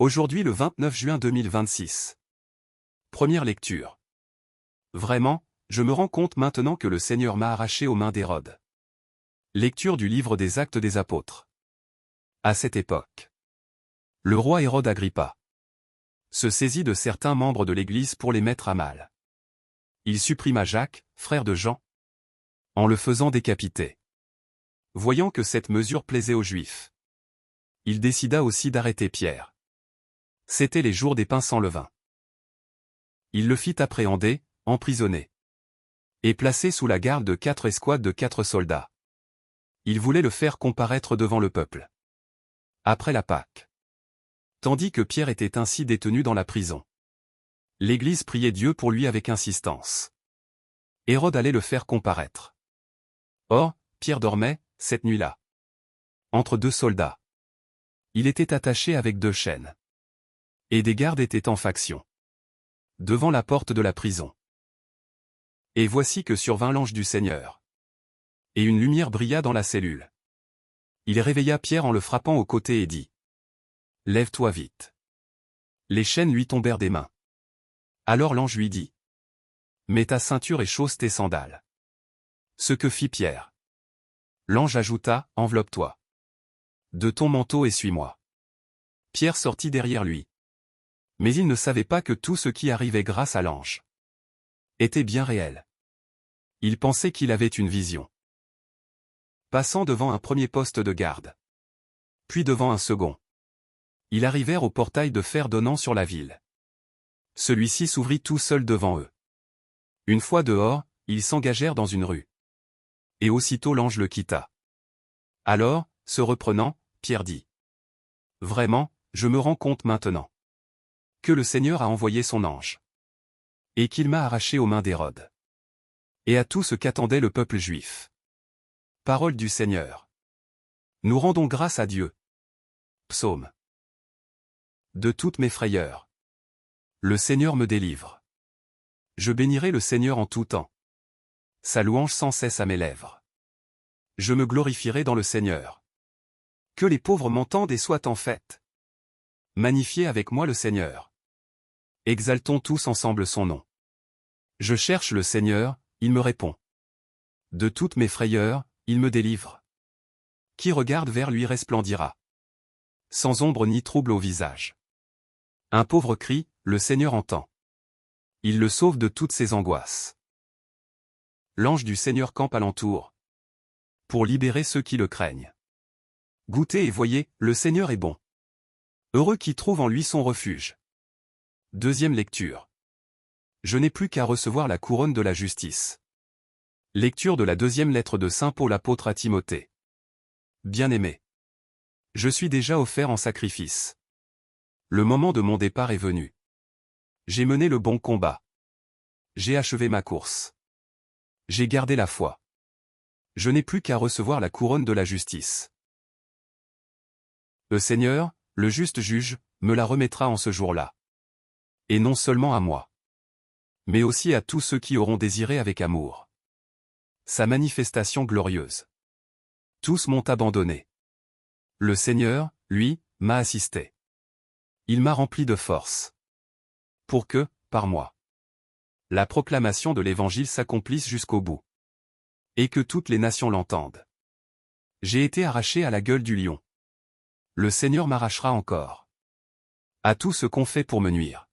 Aujourd'hui le 29 juin 2026. Première lecture. Vraiment, je me rends compte maintenant que le Seigneur m'a arraché aux mains d'Hérode. Lecture du livre des Actes des Apôtres. À cette époque, le roi Hérode Agrippa se saisit de certains membres de l'Église pour les mettre à mal. Il supprima Jacques, frère de Jean, en le faisant décapiter. Voyant que cette mesure plaisait aux Juifs, il décida aussi d'arrêter Pierre. C'étaient les jours des pains sans levain. Il le fit appréhender, emprisonner et placer sous la garde de 4 escouades de 4 soldats. Il voulait le faire comparaître devant le peuple après la Pâque. Tandis que Pierre était ainsi détenu dans la prison, l'Église priait Dieu pour lui avec insistance. Hérode allait le faire comparaître. Or, Pierre dormait, cette nuit-là, entre 2 soldats. Il était attaché avec 2 chaînes. Et des gardes étaient en faction devant la porte de la prison. Et voici que survint l'ange du Seigneur. Et une lumière brilla dans la cellule. Il réveilla Pierre en le frappant au côté et dit : « Lève-toi vite. » Les chaînes lui tombèrent des mains. Alors l'ange lui dit : « Mets ta ceinture et chausse tes sandales. » Ce que fit Pierre. L'ange ajouta : « Enveloppe-toi de ton manteau et suis-moi. » Pierre sortit derrière lui. Mais il ne savait pas que tout ce qui arrivait grâce à l'ange était bien réel. Il pensait qu'il avait une vision. Passant devant un premier poste de garde, puis devant un second, ils arrivèrent au portail de fer donnant sur la ville. Celui-ci s'ouvrit tout seul devant eux. Une fois dehors, ils s'engagèrent dans une rue. Et aussitôt l'ange le quitta. Alors, se reprenant, Pierre dit : « Vraiment, je me rends compte maintenant que le Seigneur a envoyé son ange, et qu'il m'a arraché aux mains d'Hérode, et à tout ce qu'attendait le peuple juif. » Parole du Seigneur. Nous rendons grâce à Dieu. Psaume. De toutes mes frayeurs, le Seigneur me délivre. Je bénirai le Seigneur en tout temps. Sa louange sans cesse à mes lèvres. Je me glorifierai dans le Seigneur. Que les pauvres m'entendent et soient en fête. Magnifiez avec moi le Seigneur. Exaltons tous ensemble son nom. Je cherche le Seigneur, il me répond. De toutes mes frayeurs, il me délivre. Qui regarde vers lui resplendira, sans ombre ni trouble au visage. Un pauvre crie, le Seigneur entend. Il le sauve de toutes ses angoisses. L'ange du Seigneur campe alentour, pour libérer ceux qui le craignent. Goûtez et voyez, le Seigneur est bon. Heureux qui trouve en lui son refuge. Deuxième lecture. Je n'ai plus qu'à recevoir la couronne de la justice. Lecture de la deuxième lettre de saint Paul apôtre à Timothée. Bien-aimé, je suis déjà offert en sacrifice. Le moment de mon départ est venu. J'ai mené le bon combat. J'ai achevé ma course. J'ai gardé la foi. Je n'ai plus qu'à recevoir la couronne de la justice. Le Seigneur, le juste juge, me la remettra en ce jour-là. Et non seulement à moi, mais aussi à tous ceux qui auront désiré avec amour sa manifestation glorieuse. Tous m'ont abandonné. Le Seigneur, lui, m'a assisté. Il m'a rempli de force, pour que, par moi, la proclamation de l'Évangile s'accomplisse jusqu'au bout, et que toutes les nations l'entendent. J'ai été arraché à la gueule du lion. Le Seigneur m'arrachera encore à tout ce qu'on fait pour me nuire.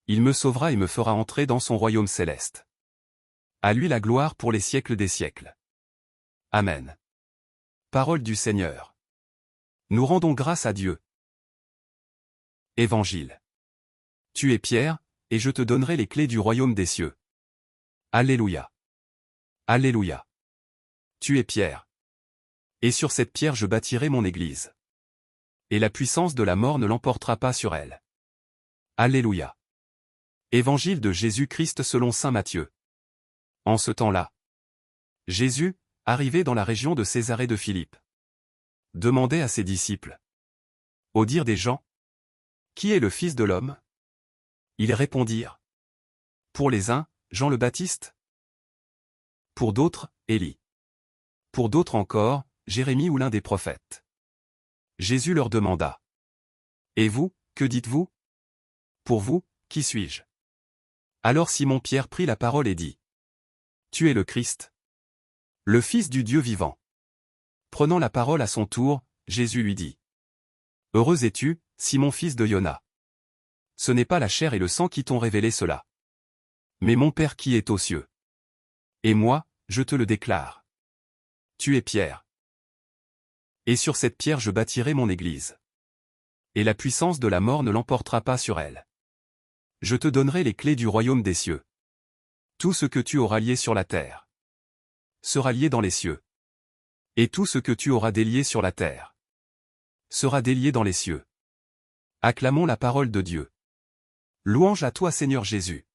Il me sauvera et me fera entrer dans son royaume céleste. À lui la gloire pour les siècles des siècles. Amen. Parole du Seigneur. Nous rendons grâce à Dieu. Évangile. Tu es Pierre, et je te donnerai les clés du royaume des cieux. Alléluia. Alléluia. Tu es Pierre. Et sur cette pierre je bâtirai mon église. Et la puissance de la mort ne l'emportera pas sur elle. Alléluia. Évangile de Jésus-Christ selon saint Matthieu. En ce temps-là, Jésus, arrivé dans la région de Césarée de Philippe, demandait à ses disciples, au dire des gens, qui est le Fils de l'homme? Ils répondirent, pour les uns, Jean le Baptiste, pour d'autres, Élie, pour d'autres encore, Jérémie ou l'un des prophètes. Jésus leur demanda, Et vous, que dites-vous? Pour vous, qui suis-je? Alors Simon-Pierre prit la parole et dit. Tu es le Christ, le Fils du Dieu vivant. Prenant la parole à son tour, Jésus lui dit. Heureux es-tu, Simon fils de Yona. Ce n'est pas la chair et le sang qui t'ont révélé cela, mais mon Père qui est aux cieux. Et moi, je te le déclare. Tu es Pierre. Et sur cette pierre je bâtirai mon église. Et la puissance de la mort ne l'emportera pas sur elle. Je te donnerai les clés du royaume des cieux. Tout ce que tu auras lié sur la terre sera lié dans les cieux. Et tout ce que tu auras délié sur la terre sera délié dans les cieux. Acclamons la parole de Dieu. Louange à toi Seigneur Jésus.